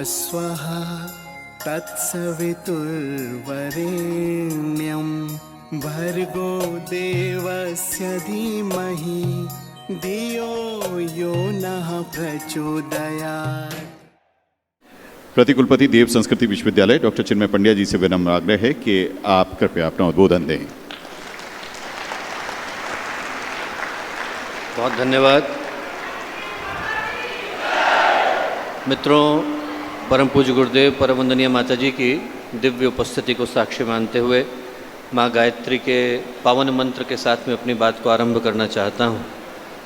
स्वः तत्सवितुर्वरेण्यं भर्गो देवस्य धीमहि धियो यो नः प्रचोदयात्। प्रतिकुलपति देव संस्कृति विश्वविद्यालय डॉक्टर चिन्मय पंड्या जी से विनम्र आग्रह है कि आप कृपया अपना उद्बोधन दें। बहुत धन्यवाद। मित्रों, परम पूज्य गुरुदेव परम वंदनीय माता जी की दिव्य उपस्थिति को साक्षी मानते हुए माँ गायत्री के पावन मंत्र के साथ में अपनी बात को आरंभ करना चाहता हूँ।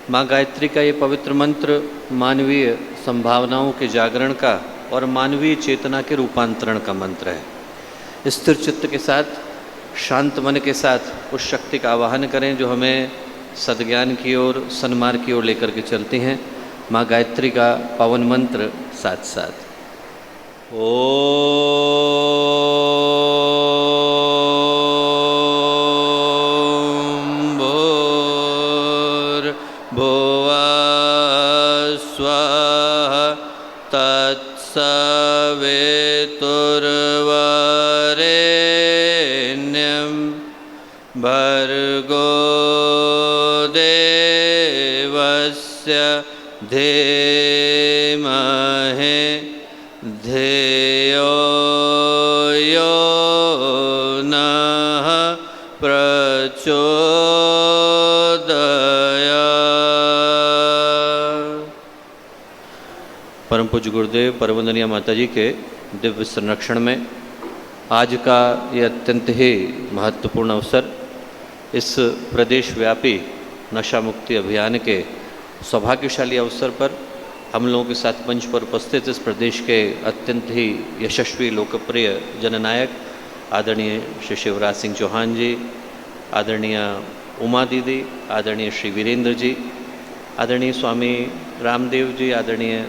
माँ गायत्री का ये पवित्र मंत्र मानवीय संभावनाओं के जागरण का और मानवीय चेतना के रूपांतरण का मंत्र है। स्थिर चित्त के साथ, शांत मन के साथ उस शक्ति का आवाहन करें जो हमें सद्ज्ञान की ओर, सन्मार्ग की ओर लेकर के चलती हैं। माँ गायत्री का पावन मंत्र साथ साथ ओम भूर्भुवः स्वः तत्सवितुर्वरेण्यं भर्गो देवस्य धीमहि धियो यो नः प्रचोदयात्। परम पूज्य गुरुदेव परम वंदनीय माता जी के दिव्य संरक्षण में आज का ये अत्यंत ही महत्वपूर्ण अवसर, इस प्रदेश व्यापी नशा मुक्ति अभियान के सौभाग्यशाली अवसर पर हम लोगों के साथ मंच पर उपस्थित इस प्रदेश के अत्यंत ही यशस्वी लोकप्रिय जननायक आदरणीय श्री शिवराज सिंह चौहान जी, आदरणीय उमा दीदी, आदरणीय श्री वीरेंद्र जी, आदरणीय स्वामी रामदेव जी, आदरणीय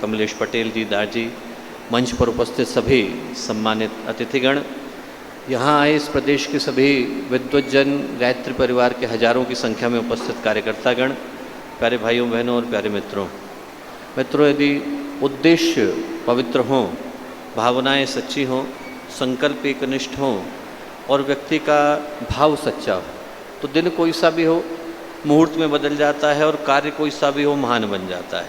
कमलेश पटेल जी दार जी, मंच पर उपस्थित सभी सम्मानित अतिथिगण, यहाँ आए इस प्रदेश के सभी विद्वज्जन, गायत्री परिवार के हजारों की संख्या में उपस्थित कार्यकर्तागण, प्यारे भाइयों बहनों और प्यारे मित्रों, यदि उद्देश्य पवित्र हों, भावनाएं सच्ची हों, संकल्प एकनिष्ठ हों और व्यक्ति का भाव सच्चा हो तो दिन कोई सा भी हो मुहूर्त में बदल जाता है और कार्य कोई सा भी हो महान बन जाता है।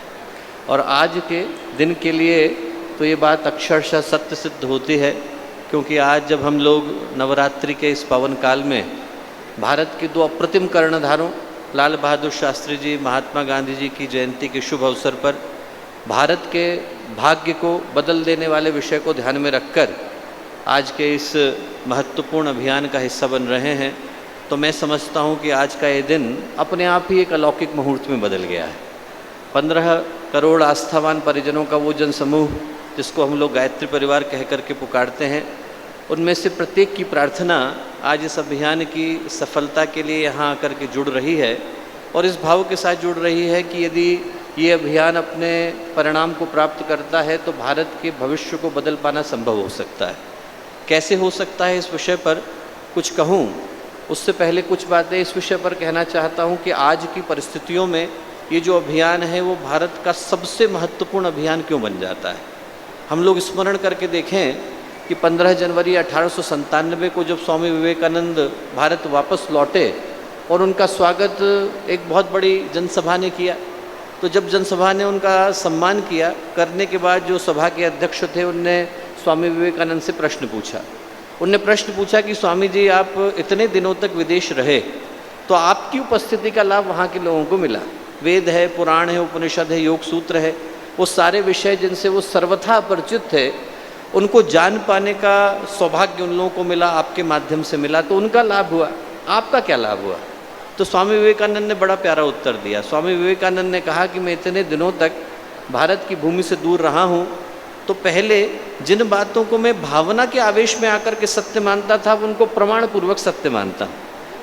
और आज के दिन के लिए तो ये बात अक्षरशः सत्य सिद्ध होती है, क्योंकि आज जब हम लोग नवरात्रि के इस पावन काल में भारत के दो अप्रतिम कर्णधारों लाल बहादुर शास्त्री जी, महात्मा गांधी जी की जयंती के शुभ अवसर पर भारत के भाग्य को बदल देने वाले विषय को ध्यान में रखकर आज के इस महत्वपूर्ण अभियान का हिस्सा बन रहे हैं, तो मैं समझता हूं कि आज का ये दिन अपने आप ही एक अलौकिक मुहूर्त में बदल गया है। 15 करोड़ आस्थावान परिजनों का वो जनसमूह जिसको हम लोग गायत्री परिवार कह करके पुकारते हैं, उनमें से प्रत्येक की प्रार्थना आज इस अभियान की सफलता के लिए यहाँ आकर के जुड़ रही है और इस भाव के साथ जुड़ रही है कि यदि ये अभियान अपने परिणाम को प्राप्त करता है तो भारत के भविष्य को बदल पाना संभव हो सकता है। कैसे हो सकता है, इस विषय पर कुछ कहूँ उससे पहले कुछ बातें इस विषय पर कहना चाहता हूँ कि आज की परिस्थितियों में ये जो अभियान है वो भारत का सबसे महत्वपूर्ण अभियान क्यों बन जाता है। हम लोग स्मरण करके देखें कि 15 जनवरी 1897 को जब स्वामी विवेकानंद भारत वापस लौटे और उनका स्वागत एक बहुत बड़ी जनसभा ने किया, तो जब जनसभा ने उनका सम्मान किया, करने के बाद जो सभा के अध्यक्ष थे उनने स्वामी विवेकानंद से प्रश्न पूछा। उनने प्रश्न पूछा कि स्वामी जी, आप इतने दिनों तक विदेश रहे तो आपकी उपस्थिति का लाभ वहाँ के लोगों को मिला। वेद है, पुराण है, उपनिषद है, योग सूत्र है, वो सारे विषय जिनसे वो सर्वथा परिचित थे उनको जान पाने का सौभाग्य उन लोगों को मिला, आपके माध्यम से मिला, तो उनका लाभ हुआ। आपका क्या लाभ हुआ? तो स्वामी विवेकानंद ने बड़ा प्यारा उत्तर दिया। स्वामी विवेकानंद ने कहा कि मैं इतने दिनों तक भारत की भूमि से दूर रहा हूँ तो पहले जिन बातों को मैं भावना के आवेश में आकर के सत्य मानता था उनको प्रमाण पूर्वक सत्य मानता।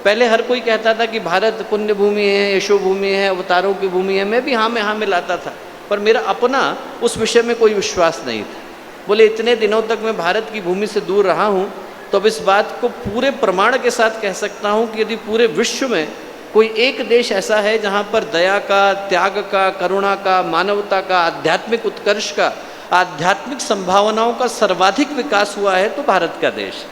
पहले हर कोई कहता था कि भारत पुण्य भूमि है, यशो भूमि है, अवतारों की भूमि है, मैं भी हाँ में हाँ मिलाता था, पर मेरा अपना उस विषय में कोई विश्वास नहीं था। बोले इतने दिनों तक मैं भारत की भूमि से दूर रहा हूँ तो अब इस बात को पूरे प्रमाण के साथ कह सकता हूँ कि यदि पूरे विश्व में कोई एक देश ऐसा है जहाँ पर दया का, त्याग का, करुणा का, मानवता का, आध्यात्मिक उत्कर्ष का आध्यात्मिक संभावनाओं का सर्वाधिक विकास हुआ है तो भारत का देश।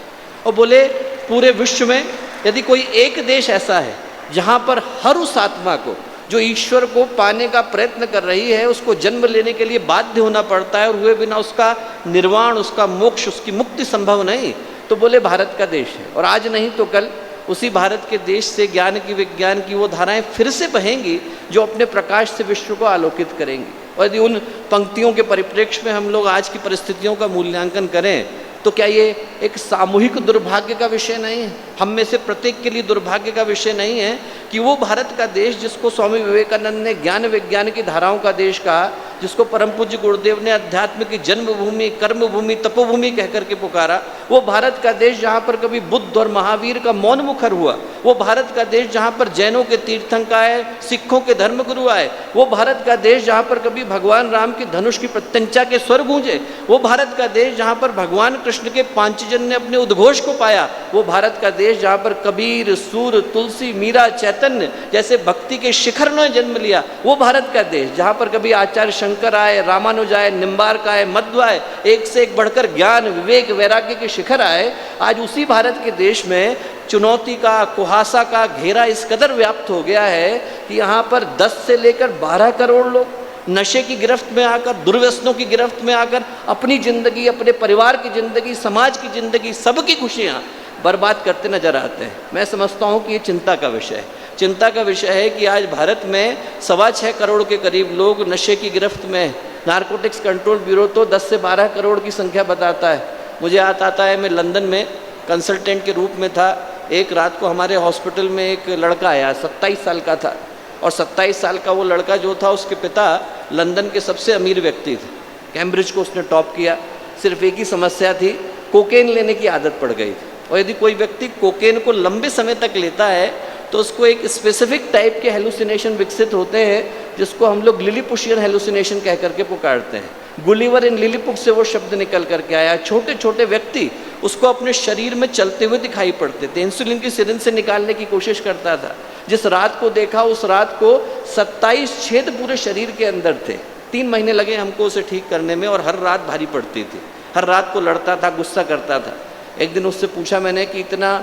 और बोले पूरे विश्व में यदि कोई एक देश ऐसा है जहाँ पर हर उस आत्मा को जो ईश्वर को पाने का प्रयत्न कर रही है, उसको जन्म लेने के लिए बाध्य होना पड़ता है और हुए बिना उसका निर्वाण, उसका मोक्ष, उसकी मुक्ति संभव नहीं, तो बोले भारत का देश है। और आज नहीं तो कल उसी भारत के देश से ज्ञान की, विज्ञान की वो धाराएं फिर से बहेंगी जो अपने प्रकाश से विश्व को आलोकित करेंगी। और यदि उन पंक्तियों के परिप्रेक्ष्य में हम लोग आज की परिस्थितियों का मूल्यांकन करें तो क्या ये एक सामूहिक दुर्भाग्य का विषय नहीं है? हम में से प्रत्येक के लिए दुर्भाग्य का विषय नहीं है कि वो भारत का देश जिसको स्वामी विवेकानंद ने ज्ञान विज्ञान की धाराओं का देश कहा, जिसको परम पूज्य गुरुदेव ने अध्यात्म की जन्मभूमि, कर्मभूमि, तपोभूमि कह करके पुकारा, वो भारत का देश जहाँ पर कभी बुद्ध और महावीर का मौन मुखर हुआ, वो भारत का देश जहाँ पर जैनों के तीर्थंकर आए, सिखों के धर्मगुरु आए, वो भारत का देश जहाँ पर कभी भगवान राम की धनुष की प्रत्यंचा के स्वर गूंजे, वो भारत का देश जहाँ पर भगवान कृष्ण के पांचजन ने अपने उद्घोष को पाया, वो भारत का देश जहाँ पर कबीर, सूर, तुलसी, मीरा, चैतन्य जैसे भक्ति के शिखर ने जन्म लिया, वो भारत का देश जहाँ पर कभी आचार्य शंकर आए, रामानुज आए, निम्बार्क आए, मध्व आए, एक से एक बढ़कर ज्ञान, विवेक, वैराग्य के शिखर आए। आज उसी भारत के देश में चुनौती का, कुहासा का घेरा इस कदर व्याप्त हो गया है कि यहाँ पर 10 से लेकर 12 करोड़ लोग नशे की गिरफ्त में आकर, दुर्व्यसनों की गिरफ्त में आकर अपनी ज़िंदगी, अपने परिवार की ज़िंदगी, समाज की ज़िंदगी, सबकी खुशियाँ बर्बाद करते नजर आते हैं। मैं समझता हूँ कि ये चिंता का विषय है। चिंता का विषय है कि आज भारत में 6.25 करोड़ के करीब लोग नशे की गिरफ्त में। नारकोटिक्स कंट्रोल ब्यूरो तो 10 से 12 करोड़ की संख्या बताता है। मुझे याद आता है, मैं लंदन में कंसल्टेंट के रूप में था। एक रात को हमारे हॉस्पिटल में एक लड़का आया, 27 साल का था, और 27 साल का वो लड़का जो था, उसके पिता लंदन के सबसे अमीर व्यक्ति थे। कैम्ब्रिज को उसने टॉप किया। सिर्फ एक ही समस्या थी, कोकेन लेने की आदत पड़ गई थी। और यदि कोई व्यक्ति कोकेन को लंबे समय तक लेता है तो उसको एक स्पेसिफिक टाइप के हेलुसिनेशन विकसित होते हैं, जिसको हम लोग लिलीपुशियन हेलुसिनेशन कह करके पुकारते हैं। गुलिवर इन लिलीपुट से वो शब्द निकल करके आया। छोटे छोटे व्यक्ति उसको अपने शरीर में चलते हुए दिखाई पड़ते थे। इंसुलिन की सिरिंज से निकालने की कोशिश करता था। जिस रात को देखा, उस रात को 27 छेद पूरे शरीर के अंदर थे। 3 महीने लगे हमको उसे ठीक करने में, और हर रात भारी पड़ती थी। हर रात को लड़ता था, गुस्सा करता था। एक दिन उससे पूछा मैंने कि इतना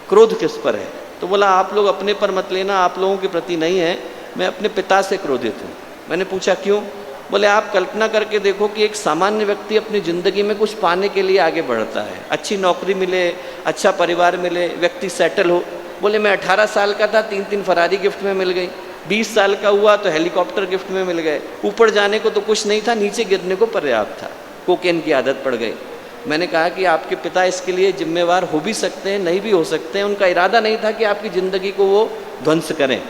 क्रोध किस पर है? तो बोला, आप लोग अपने पर मत लेना, आप लोगों के प्रति नहीं है, मैं अपने पिता से क्रोधित हूँ। मैंने पूछा क्यों? बोले, आप कल्पना करके देखो कि एक सामान्य व्यक्ति अपनी ज़िंदगी में कुछ पाने के लिए आगे बढ़ता है, अच्छी नौकरी मिले, अच्छा परिवार मिले, व्यक्ति सेटल हो। बोले, मैं 18 साल का था, 3 फरारी गिफ्ट में मिल गई। 20 साल का हुआ तो हेलीकॉप्टर गिफ्ट में मिल गए। ऊपर जाने को तो कुछ नहीं था, नीचे गिरने को पर्याप्त था। कोकेन की आदत पड़ गई। मैंने कहा कि आपके पिता इसके लिए जिम्मेवार हो भी सकते हैं, नहीं भी हो सकते हैं। उनका इरादा नहीं था कि आपकी ज़िंदगी को वो ध्वंस करें,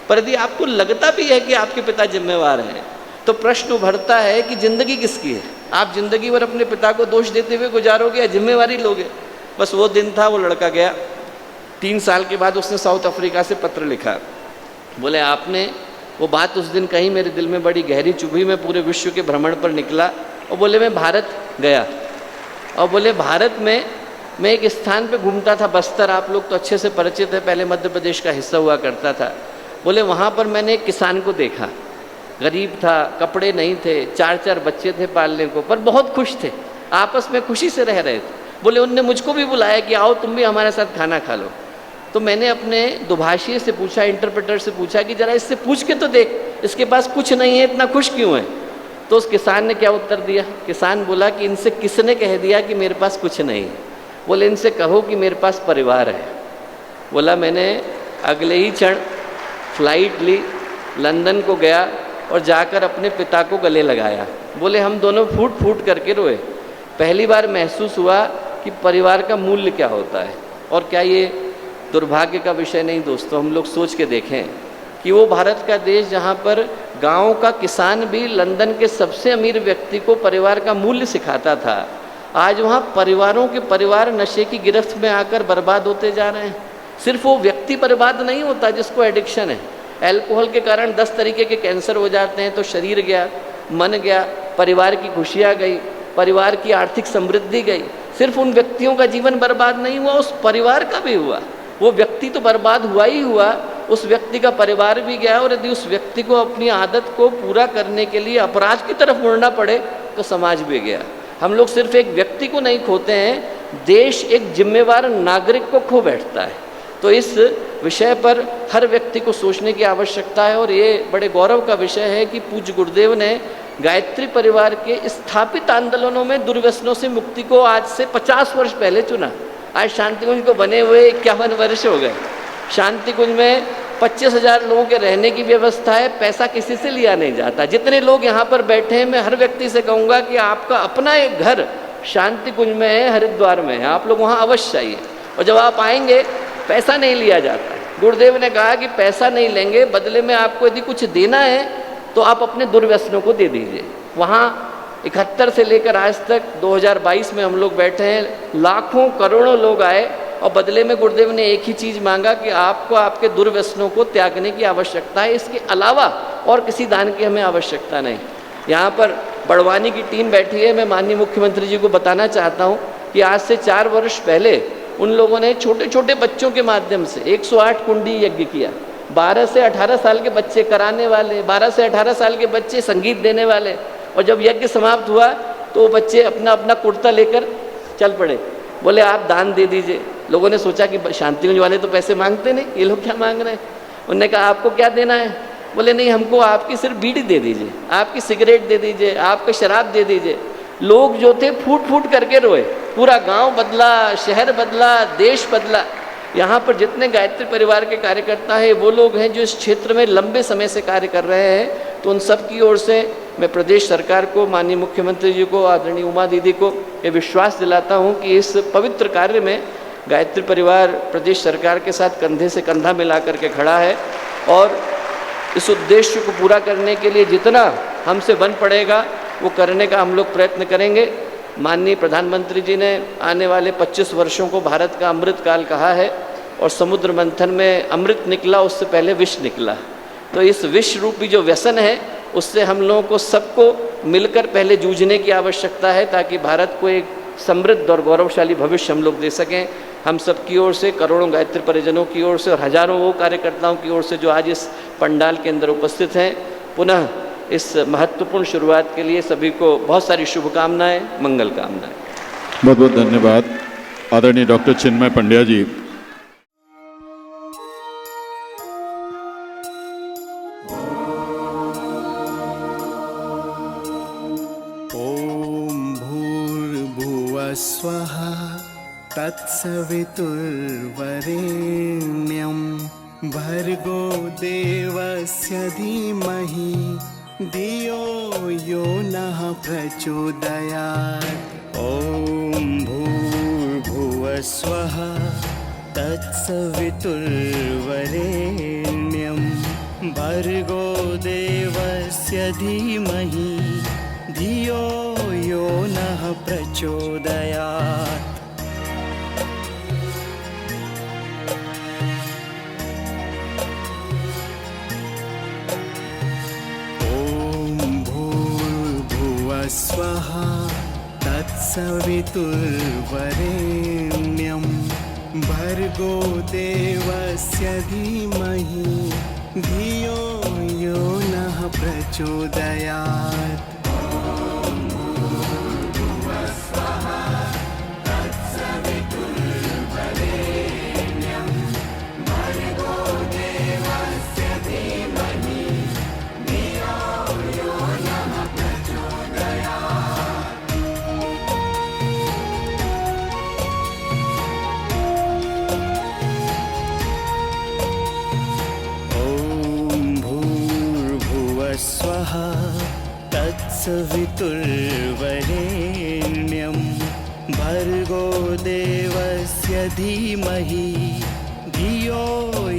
पर यदि आपको लगता भी है कि आपके पिता जिम्मेवार हैं तो प्रश्न उभरता है कि ज़िंदगी किसकी है? आप ज़िंदगी भर अपने पिता को दोष देते हुए गुजारोगे या जिम्मेवारी लोगे? बस वो दिन था, वो लड़का गया। 3 साल के बाद उसने साउथ अफ्रीका से पत्र लिखा। बोले, आपने वो बात उस दिन कहीं मेरे दिल में बड़ी गहरी चुभी। मैं पूरे विश्व के भ्रमण पर निकला और बोले मैं भारत गया, और बोले भारत में मैं एक स्थान पे घूमता था, बस्तर, आप लोग तो अच्छे से परिचित है, पहले मध्य प्रदेश का हिस्सा हुआ करता था। बोले वहाँ पर मैंने एक किसान को देखा, गरीब था, कपड़े नहीं थे, 4 बच्चे थे पालने को, पर बहुत खुश थे, आपस में खुशी से रह रहे थे। बोले उनने मुझको भी बुलाया कि आओ तुम भी हमारे साथ खाना खा लो। तो मैंने अपने दुभाषी से पूछा, इंटरप्रेटर से पूछा कि जरा इससे पूछ के तो देख, इसके पास कुछ नहीं है, इतना खुश क्यों है? तो उस किसान ने क्या उत्तर दिया? किसान बोला कि इनसे किसने कह दिया कि मेरे पास कुछ नहीं है? बोले इनसे कहो कि मेरे पास परिवार है। बोला मैंने अगले ही क्षण फ्लाइट ली, लंदन को गया और जाकर अपने पिता को गले लगाया। बोले हम दोनों फूट फूट करके रोए। पहली बार महसूस हुआ कि परिवार का मूल्य क्या होता है। और क्या ये दुर्भाग्य का विषय नहीं दोस्तों? हम लोग सोच के देखें कि वो भारत का देश जहाँ पर गांव का किसान भी लंदन के सबसे अमीर व्यक्ति को परिवार का मूल्य सिखाता था, आज वहाँ परिवारों के परिवार नशे की गिरफ्त में आकर बर्बाद होते जा रहे हैं। सिर्फ वो व्यक्ति बर्बाद नहीं होता जिसको एडिक्शन है। अल्कोहल के कारण 10 तरीके के कैंसर हो जाते हैं, तो शरीर गया, मन गया, परिवार की खुशियाँ गई, परिवार की आर्थिक समृद्धि गई। सिर्फ उन व्यक्तियों का जीवन बर्बाद नहीं हुआ, उस परिवार का भी हुआ। वो व्यक्ति तो बर्बाद हुआ ही हुआ, उस व्यक्ति का परिवार भी गया। और यदि उस व्यक्ति को अपनी आदत को पूरा करने के लिए अपराध की तरफ मुड़ना पड़े तक का समाज भी गया। हम लोग सिर्फ एक व्यक्ति को नहीं खोते हैं, देश एक जिम्मेवार नागरिक को खो बैठता है। तो इस विषय पर हर व्यक्ति को सोचने की आवश्यकता है। और ये बड़े गौरव का विषय है कि पूज्य गुरुदेव ने गायत्री परिवार के स्थापित आंदोलनों में दुर्व्यसनों से मुक्ति को आज से 50 वर्ष पहले चुना। आज शांति कुंज को बने हुए 51 वर्ष हो गए। शांति कुंज में 25,000 लोगों के रहने की व्यवस्था है, पैसा किसी से लिया नहीं जाता। जितने लोग यहाँ पर बैठे हैं, मैं हर व्यक्ति से कहूँगा कि आपका अपना एक घर शांति कुंज में है, हरिद्वार में है, आप लोग वहाँ अवश्य आइए। और जब आप आएंगे पैसा नहीं लिया जाता है। गुरुदेव ने कहा कि पैसा नहीं लेंगे, बदले में आपको यदि कुछ देना है तो आप अपने दुर्व्यसनों को दे दीजिए। वहाँ 71 से लेकर आज तक 2022 में हम लोग बैठे हैं, लाखों करोड़ों लोग आए और बदले में गुरुदेव ने एक ही चीज़ मांगा कि आपको आपके दुर्व्यसनों को त्यागने की आवश्यकता है, इसके अलावा और किसी दान की हमें आवश्यकता नहीं। यहाँ पर बड़वानी की टीम बैठी है। मैं माननीय मुख्यमंत्री जी को बताना चाहता हूँ कि आज से 4 वर्ष पहले उन लोगों ने छोटे छोटे बच्चों के माध्यम से 108 कुंडी यज्ञ किया। 12 से 18 साल के बच्चे कराने वाले, 12 से 18 साल के बच्चे संगीत देने वाले। और जब यज्ञ समाप्त हुआ तो वो बच्चे अपना अपना कुर्ता लेकर चल पड़े, बोले आप दान दे दीजिए। लोगों ने सोचा कि शांति कुंज वाले तो पैसे मांगते नहीं, ये लोग क्या मांग रहे हैं। उन्होंने कहा आपको क्या देना है? बोले नहीं, हमको आपकी सिर्फ बीड़ी दे दीजिए, आपकी सिगरेट दे दीजिए, आपका शराब दे दीजिए। लोग जो थे फूट फूट करके रोए। पूरा गांव बदला, शहर बदला, देश बदला। यहाँ पर जितने गायत्री परिवार के कार्यकर्ता हैं वो लोग हैं जो इस क्षेत्र में लंबे समय से कार्य कर रहे हैं। तो उन सब की ओर से मैं प्रदेश सरकार को, माननीय मुख्यमंत्री जी को, आदरणीय उमा दीदी को ये विश्वास दिलाता हूँ कि इस पवित्र कार्य में गायत्री परिवार प्रदेश सरकार के साथ कंधे से कंधा मिला करके खड़ा है। और इस उद्देश्य को पूरा करने के लिए जितना हमसे बन पड़ेगा वो करने का हम लोग प्रयत्न करेंगे। माननीय प्रधानमंत्री जी ने आने वाले 25 वर्षों को भारत का अमृत काल कहा है और समुद्र मंथन में अमृत निकला, उससे पहले विष निकला। तो इस विष रूपी जो व्यसन है उससे हम लोगों को सबको मिलकर पहले जूझने की आवश्यकता है, ताकि भारत को एक समृद्ध और गौरवशाली भविष्य हम लोग दे सकें। हम सब की ओर से, करोड़ों गायत्री परिजनों की ओर से और हजारों वो कार्यकर्ताओं की ओर से जो आज इस पंडाल के अंदर उपस्थित हैं, पुनः इस महत्वपूर्ण शुरुआत के लिए सभी को बहुत सारी शुभकामनाएं, मंगल कामनाएं। बहुत बहुत धन्यवाद आदरणीय डॉक्टर चिन्मय पंड्या जी। ॐ भूर्भुवः स्वः तत्सवितुर्वरेण्यं भर्गो देवस्य धीमहि धियो यो नः प्रचोदयात्। ॐ भूर्भुवः स्वः तत्सवितुर्वरेण्यं भर्गो देवस्य धीमहि धियो यो नः प्रचोदयात्। स्वः तत्सवितुर्वरेण्यं भर्गो देवस्य धीमहि धियो यो नः प्रचोदयात्। स्वः तत्सवितुर्वरेण्यं भर्गो देवस्य धीमहि धियो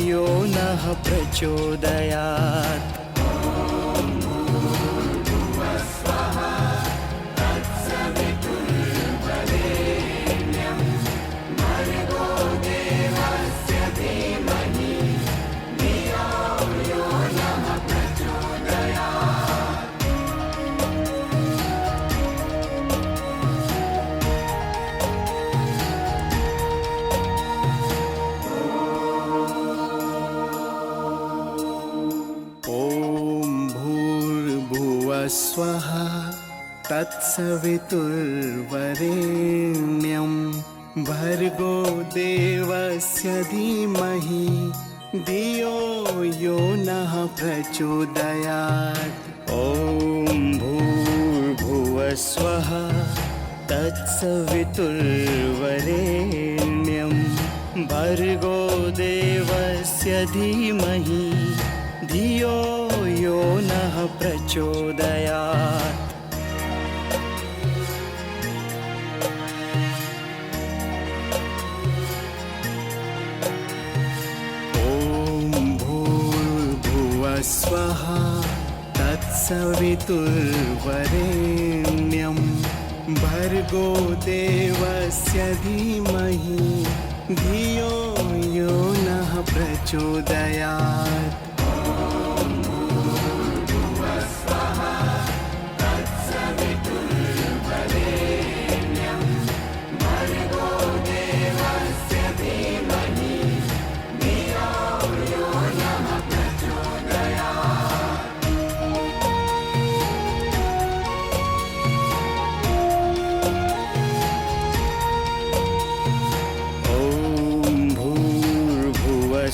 यो नः प्रचोदयात्। स्वः तत्सवितुर्वरेण्यं भर्गो देवस्य धीमहि धियो यो नः प्रचोदयात्। ॐ भूर्भुवस्वः तत्सवितुर्वरेण्यं भर्गो देवस्य धीमहि धियो यो नः प्रचोदयात्। ॐ भूर्भुवस्वः तत्सवितुर्वरेण्यं भर्गो देवस्य धीमहि धियो यो नः प्रचोदयात्।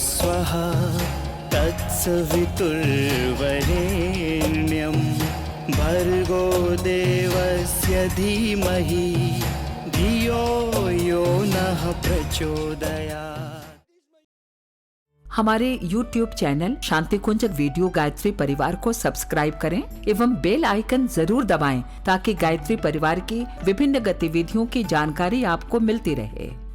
स्वः तत्सवितुर्वरेण्यं भर्गो देवस्य धीमहि धियो यो नः प्रचोदयात्। हमारे YouTube चैनल शांति कुंज वीडियो गायत्री परिवार को सब्सक्राइब करें एवं बेल आइकन जरूर दबाएं ताकि गायत्री परिवार की विभिन्न गतिविधियों की जानकारी आपको मिलती रहे।